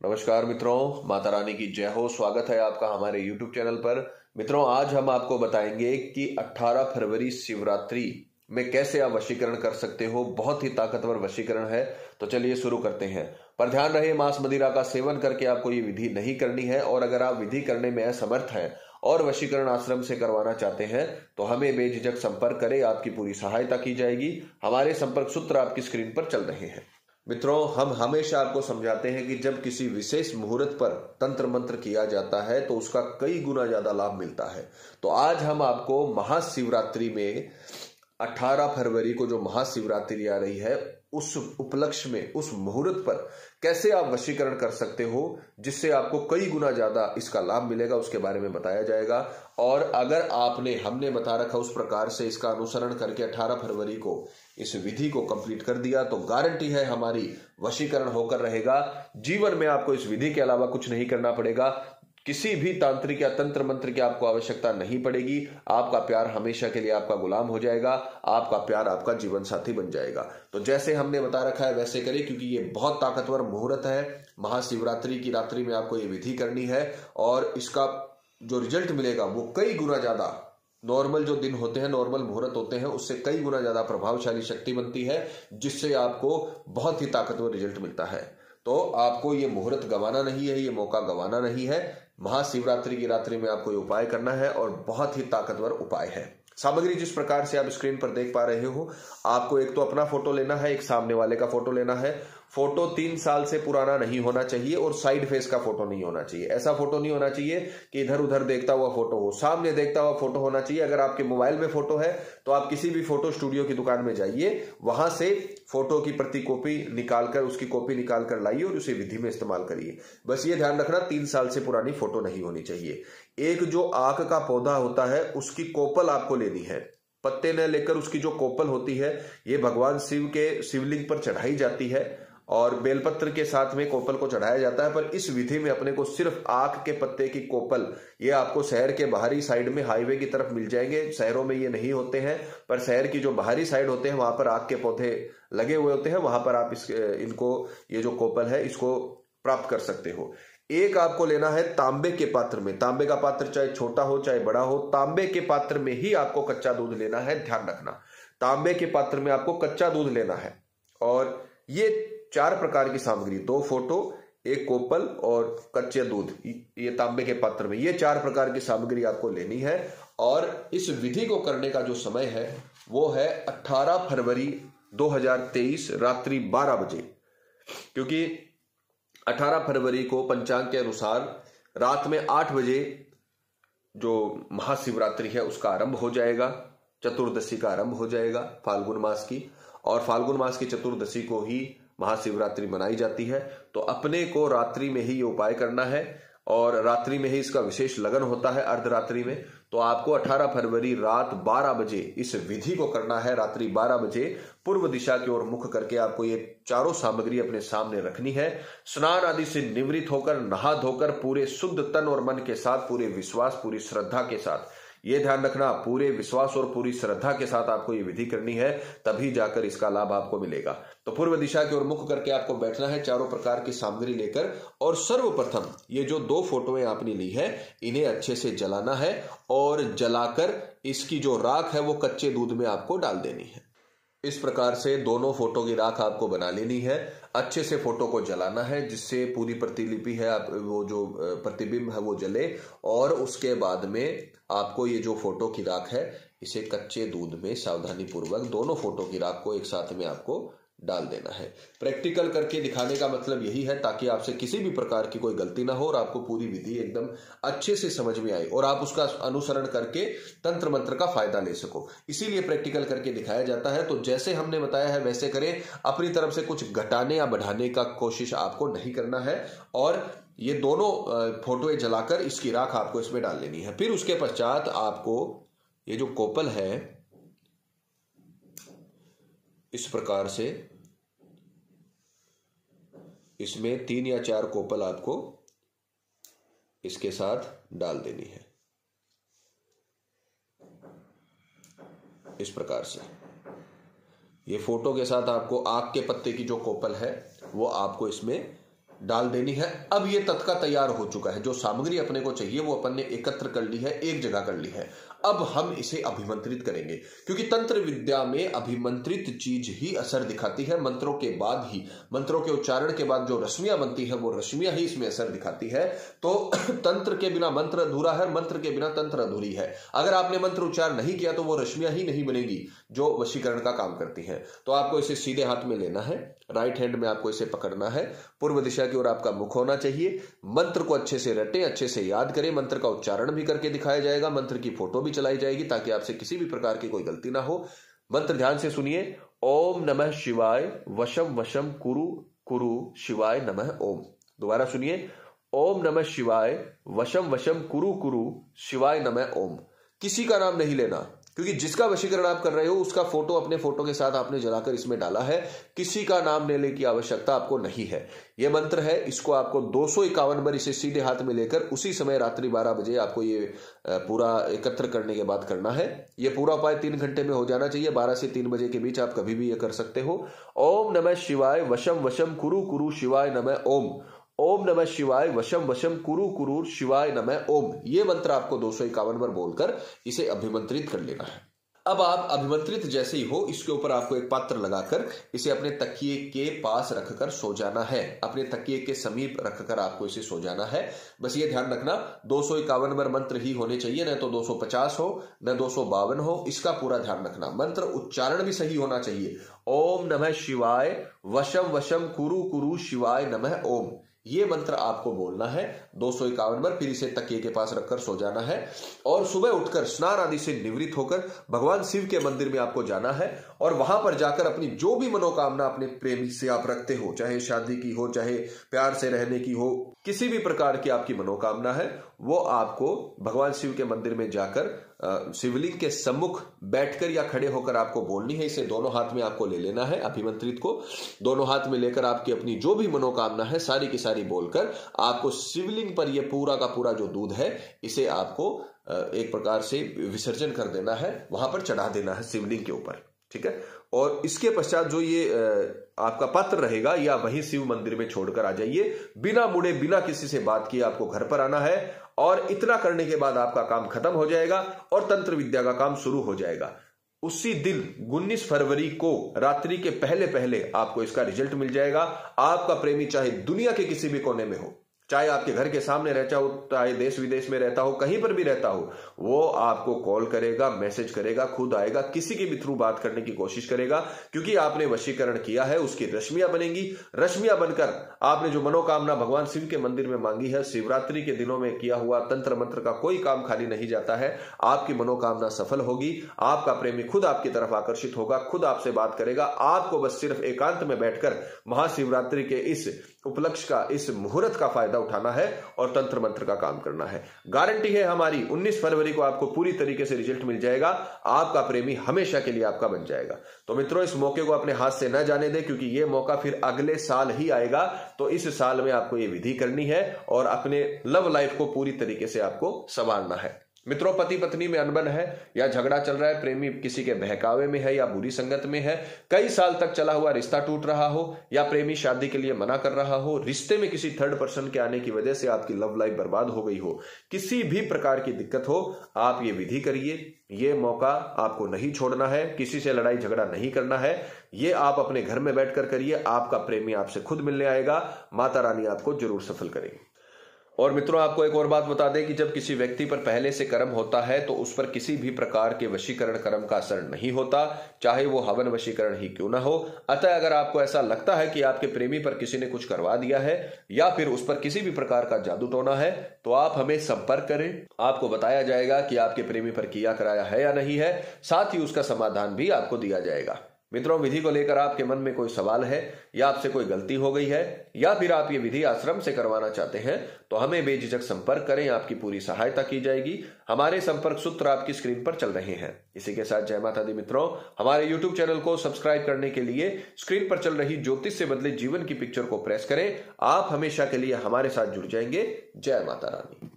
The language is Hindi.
नमस्कार मित्रों, माता रानी की जय हो। स्वागत है आपका हमारे YouTube चैनल पर। मित्रों, आज हम आपको बताएंगे कि 18 फरवरी शिवरात्रि में कैसे आप वशीकरण कर सकते हो। बहुत ही ताकतवर वशीकरण है, तो चलिए शुरू करते हैं। पर ध्यान रहे, मांस मदिरा का सेवन करके आपको ये विधि नहीं करनी है। और अगर आप विधि करने में असमर्थ हैं और वशीकरण आश्रम से करवाना चाहते हैं तो हमें बेझिझक संपर्क करें, आपकी पूरी सहायता की जाएगी। हमारे संपर्क सूत्र आपकी स्क्रीन पर चल रहे हैं। मित्रों, हम हमेशा आपको समझाते हैं कि जब किसी विशेष मुहूर्त पर तंत्र मंत्र किया जाता है तो उसका कई गुना ज्यादा लाभ मिलता है। तो आज हम आपको महाशिवरात्रि में 18 फरवरी को जो महाशिवरात्रि आ रही है उस उपलक्ष्य में, उस मुहूर्त पर कैसे आप वशीकरण कर सकते हो जिससे आपको कई गुना ज्यादा इसका लाभ मिलेगा, उसके बारे में बताया जाएगा। और अगर हमने बता रखा उस प्रकार से इसका अनुसरण करके 18 फरवरी को इस विधि को कंप्लीट कर दिया तो गारंटी है हमारी वशीकरण होकर रहेगा। जीवन में आपको इस विधि के अलावा कुछ नहीं करना पड़ेगा। किसी भी तांत्रिक या तंत्र मंत्र की आपको आवश्यकता नहीं पड़ेगी। आपका प्यार हमेशा के लिए आपका गुलाम हो जाएगा। आपका प्यार आपका जीवन साथी बन जाएगा। तो जैसे हमने बता रखा है वैसे करिए, क्योंकि ये बहुत ताकतवर मुहूर्त है। महाशिवरात्रि की रात्रि में आपको ये विधि करनी है और इसका जो रिजल्ट मिलेगा वो कई गुना ज्यादा नॉर्मल जो दिन होते हैं, नॉर्मल मुहूर्त होते हैं, उससे कई गुना ज्यादा प्रभावशाली शक्ति बनती है, जिससे आपको बहुत ही ताकतवर रिजल्ट मिलता है। तो आपको ये मुहूर्त गंवाना नहीं है, ये मौका गंवाना नहीं है। महाशिवरात्रि की रात्रि में आपको ये उपाय करना है और बहुत ही ताकतवर उपाय है। सामग्री जिस प्रकार से आप स्क्रीन पर देख पा रहे हो, आपको एक तो अपना फोटो लेना है, एक सामने वाले का फोटो लेना है। फोटो 3 साल से पुराना नहीं होना चाहिए और साइड फेस का फोटो नहीं होना चाहिए। ऐसा फोटो नहीं होना चाहिए कि इधर उधर देखता हुआ फोटो हो, सामने देखता हुआ फोटो होना चाहिए। अगर आपके मोबाइल में फोटो है तो आप किसी भी फोटो स्टूडियो की दुकान में जाइए, वहां से फोटो की प्रति कॉपी निकालकर, उसकी कॉपी निकालकर लाइए और उसे विधि में इस्तेमाल करिए। बस ये ध्यान रखना, 3 साल से पुरानी फोटो नहीं होनी चाहिए। एक जो आक का पौधा होता है उसकी कोपल आपको लेनी है। पत्ते न लेकर उसकी जो कोपल होती है, ये भगवान शिव के शिवलिंग पर चढ़ाई जाती है और बेलपत्र के साथ में कोपल को चढ़ाया जाता है। पर इस विधि में अपने को सिर्फ आक के पत्ते की कोपल, ये आपको शहर के बाहरी साइड में हाईवे की तरफ मिल जाएंगे। शहरों में ये नहीं होते हैं, पर शहर की जो बाहरी साइड होते हैं वहां पर आक के पौधे लगे हुए होते हैं, वहां पर आप इनको ये जो कोपल है इसको प्राप्त कर सकते हो। एक आपको लेना है तांबे के पात्र में। तांबे का पात्र चाहे छोटा हो चाहे बड़ा हो, तांबे के पात्र में ही आपको कच्चा दूध लेना है। ध्यान रखना, तांबे के पात्र में आपको कच्चा दूध लेना है। और ये 4 प्रकार की सामग्री, 2 फोटो, एक कोपल और कच्चे दूध, ये तांबे के पात्र में, ये 4 प्रकार की सामग्री आपको लेनी है। और इस विधि को करने का जो समय है वो है 18 फरवरी 2023 रात्रि 12 बजे। क्योंकि 18 फरवरी को पंचांग के अनुसार रात में 8 बजे जो महाशिवरात्रि है उसका आरंभ हो जाएगा, चतुर्दशी का आरंभ हो जाएगा फाल्गुन मास की। और फाल्गुन मास की चतुर्दशी को ही महाशिवरात्रि मनाई जाती है। तो अपने को रात्रि में ही ये उपाय करना है और रात्रि में ही इसका विशेष लगन होता है, अर्धरात्रि में। तो आपको 18 फरवरी रात 12 बजे इस विधि को करना है। रात्रि 12 बजे पूर्व दिशा की ओर मुख करके आपको ये चारों सामग्री अपने सामने रखनी है। स्नान आदि से निवृत्त होकर, नहा धोकर, पूरे शुद्ध तन और मन के साथ, पूरे विश्वास, पूरी श्रद्धा के साथ, ये ध्यान रखना, पूरे विश्वास और पूरी श्रद्धा के साथ आपको ये विधि करनी है, तभी जाकर इसका लाभ आपको मिलेगा। तो पूर्व दिशा की ओर मुख करके आपको बैठना है, चारों प्रकार की सामग्री लेकर। और सर्वप्रथम ये जो 2 फोटोएं आपने ली है इन्हें अच्छे से जलाना है और जलाकर इसकी जो राख है वो कच्चे दूध में आपको डाल देनी है। इस प्रकार से दोनों फोटो की राख आपको बना लेनी है। अच्छे से फोटो को जलाना है जिससे पूरी प्रतिलिपि है, वो जो प्रतिबिंब है वो जले। और उसके बाद में आपको ये जो फोटो की राख है इसे कच्चे दूध में सावधानी पूर्वक दोनों फोटो की राख को एक साथ में आपको डाल देना है। प्रैक्टिकल करके दिखाने का मतलब यही है ताकि आपसे किसी भी प्रकार की कोई गलती ना हो और आपको पूरी विधि एकदम अच्छे से समझ में आए और आप उसका अनुसरण करके तंत्र मंत्र का फायदा ले सको। इसीलिए प्रैक्टिकल करके दिखाया जाता है। तो जैसे हमने बताया है वैसे करें, अपनी तरफ से कुछ घटाने या बढ़ाने का कोशिश आपको नहीं करना है। और ये दोनों फोटोएं जलाकर इसकी राख आपको इसमें डाल लेनी है। फिर उसके पश्चात आपको ये जो कोपल है इस प्रकार से इसमें 3 या 4 कोपल आपको इसके साथ डाल देनी है। इस प्रकार से ये फोटो के साथ आपको आक के पत्ते की जो कोपल है वो आपको इसमें डाल देनी है। अब ये तत्का तैयार हो चुका है। जो सामग्री अपने को चाहिए वो अपन ने एकत्र कर ली है, एक जगह कर ली है। अब हम इसे अभिमंत्रित करेंगे, क्योंकि तंत्र विद्या में अभिमंत्रित चीज ही असर दिखाती है। मंत्रों के बाद ही, मंत्रों के उच्चारण के बाद जो रश्मियां बनती है वो रश्मियां ही इसमें असर दिखाती है। तो तंत्र के बिना मंत्र अधूरा है, मंत्र के बिना तंत्र अधूरी है। अगर आपने मंत्र उच्चार नहीं किया तो वो रश्मियां ही नहीं बनेगी जो वशीकरण का काम करती है। तो आपको इसे सीधे हाथ में लेना है, राइट हैंड में आपको इसे पकड़ना है, पूर्व दिशा की ओर आपका मुख होना चाहिए। मंत्र को अच्छे से रटें, अच्छे से याद करें। मंत्र का उच्चारण भी करके दिखाया जाएगा, मंत्र की फोटो भी चलाई जाएगी ताकि आपसे किसी भी प्रकार की कोई गलती ना हो। मंत्र ध्यान से सुनिए। ओम नमः शिवाय वशम वशम कुरु कुरु शिवाय नमः ओम। दोबारा सुनिए। ओम नमः शिवाय वशम वशम कुरु कुरु शिवाय नमः ओम। किसी का नाम नहीं लेना, क्योंकि जिसका वशीकरण आप कर रहे हो उसका फोटो अपने फोटो के साथ आपने जलाकर इसमें डाला है। किसी का नाम लेने की आवश्यकता आपको नहीं है। यह मंत्र है, इसको आपको 251 बार इसे सीधे हाथ में लेकर उसी समय रात्रि 12 बजे आपको ये पूरा एकत्र करने के बाद करना है। यह पूरा उपाय 3 घंटे में हो जाना चाहिए। 12 से 3 बजे के बीच आप कभी भी यह कर सकते हो। ओम नमः शिवाय वशम वशम कुरु कुरु शिवाय नमः ओम। ओम नमः शिवाय वशम वशम कुरु कुरु शिवाय नमः ओम। ये मंत्र आपको 251 बार बोलकर इसे अभिमंत्रित कर लेना है। अब आप अभिमंत्रित जैसे ही हो, इसके ऊपर आपको एक पात्र लगाकर इसे अपने तकिए के पास रखकर सो जाना है। अपने तकिए के समीप रखकर आपको इसे सो जाना है। बस ये ध्यान रखना 251 बार मंत्र ही होने चाहिए, न तो 250 हो न 252 हो। इसका पूरा ध्यान रखना। मंत्र उच्चारण भी सही होना चाहिए। ओम नमः शिवाय वशम वशम कुरु कुरु शिवाय नमः ओम। ये मंत्र आपको बोलना है 251 बार। फिर इसे तकिए के पास रखकर सो जाना है और सुबह उठकर स्नान आदि से निवृत्त होकर भगवान शिव के मंदिर में आपको जाना है और वहां पर जाकर अपनी जो भी मनोकामना अपने प्रेमी से आप रखते हो, चाहे शादी की हो, चाहे प्यार से रहने की हो, किसी भी प्रकार की आपकी मनोकामना है, वो आपको भगवान शिव के मंदिर में जाकर शिवलिंग के सम्मुख बैठकर या खड़े होकर आपको बोलनी है। इसे दोनों हाथ में आपको ले लेना है। अभिमंत्रित को दोनों हाथ में लेकर आपकी अपनी जो भी मनोकामना है सारी की सारी बोलकर आपको शिवलिंग पर यह पूरा का पूरा जो दूध है इसे आपको एक प्रकार से विसर्जन कर देना है, वहां पर चढ़ा देना है शिवलिंग के ऊपर। ठीक है। और इसके पश्चात जो ये आपका पात्र रहेगा या वहीं शिव मंदिर में छोड़कर आ जाइए। बिना मुड़े बिना किसी से बात किए आपको घर पर आना है और इतना करने के बाद आपका काम खत्म हो जाएगा और तंत्र विद्या का काम शुरू हो जाएगा। उसी दिन 19 फरवरी को रात्रि के पहले पहले आपको इसका रिजल्ट मिल जाएगा। आपका प्रेमी चाहे दुनिया के किसी भी कोने में हो, चाहे आपके घर के सामने रहता हो, चाहे देश विदेश में रहता हो, कहीं पर भी रहता हो, वो आपको कॉल करेगा, मैसेज करेगा, खुद आएगा, किसी के भी थ्रू बात करने की कोशिश करेगा, क्योंकि आपने वशीकरण किया है। उसकी रश्मियां बनेंगी। रश्मियां बनकर आपने जो मनोकामना भगवान शिव के मंदिर में मांगी है, शिवरात्रि के दिनों में किया हुआ तंत्र मंत्र का कोई काम खाली नहीं जाता है। आपकी मनोकामना सफल होगी। आपका प्रेमी खुद आपकी तरफ आकर्षित होगा, खुद आपसे बात करेगा। आपको बस सिर्फ एकांत में बैठकर महाशिवरात्रि के इस उपलक्ष्य का, इस मुहूर्त का फायदा उठाना है और तंत्र मंत्र का काम करना है। गारंटी है हमारी, 19 फरवरी को आपको पूरी तरीके से रिजल्ट मिल जाएगा। आपका प्रेमी हमेशा के लिए आपका बन जाएगा। तो मित्रों, इस मौके को अपने हाथ से न जाने दें, क्योंकि यह मौका फिर अगले साल ही आएगा। तो इस साल में आपको यह विधि करनी है और अपने लव लाइफ को पूरी तरीके से आपको संवारना है। मित्रों, पति पत्नी में अनबन है या झगड़ा चल रहा है, प्रेमी किसी के बहकावे में है या बुरी संगत में है, कई साल तक चला हुआ रिश्ता टूट रहा हो या प्रेमी शादी के लिए मना कर रहा हो, रिश्ते में किसी थर्ड पर्सन के आने की वजह से आपकी लव लाइफ बर्बाद हो गई हो, किसी भी प्रकार की दिक्कत हो, आप ये विधि करिए। ये मौका आपको नहीं छोड़ना है, किसी से लड़ाई झगड़ा नहीं करना है। ये आप अपने घर में बैठकर करिए। आपका प्रेमी आपसे खुद मिलने आएगा। माता रानी आपको जरूर सफल करेगी। और मित्रों, आपको एक और बात बता दें कि जब किसी व्यक्ति पर पहले से कर्म होता है तो उस पर किसी भी प्रकार के वशीकरण कर्म का असर नहीं होता, चाहे वो हवन वशीकरण ही क्यों ना हो। अतः अगर आपको ऐसा लगता है कि आपके प्रेमी पर किसी ने कुछ करवा दिया है या फिर उस पर किसी भी प्रकार का जादू टोना है, तो आप हमें संपर्क करें। आपको बताया जाएगा कि आपके प्रेमी पर किया कराया है या नहीं है, साथ ही उसका समाधान भी आपको दिया जाएगा। मित्रों, विधि को लेकर आपके मन में कोई सवाल है या आपसे कोई गलती हो गई है या फिर आप ये विधि आश्रम से करवाना चाहते हैं, तो हमें बेझिझक संपर्क करें। आपकी पूरी सहायता की जाएगी। हमारे संपर्क सूत्र आपकी स्क्रीन पर चल रहे हैं। इसी के साथ जय माता दी। मित्रों, हमारे YouTube चैनल को सब्सक्राइब करने के लिए स्क्रीन पर चल रही ज्योतिष से बदले जीवन की पिक्चर को प्रेस करें। आप हमेशा के लिए हमारे साथ जुड़ जाएंगे। जय माता रानी।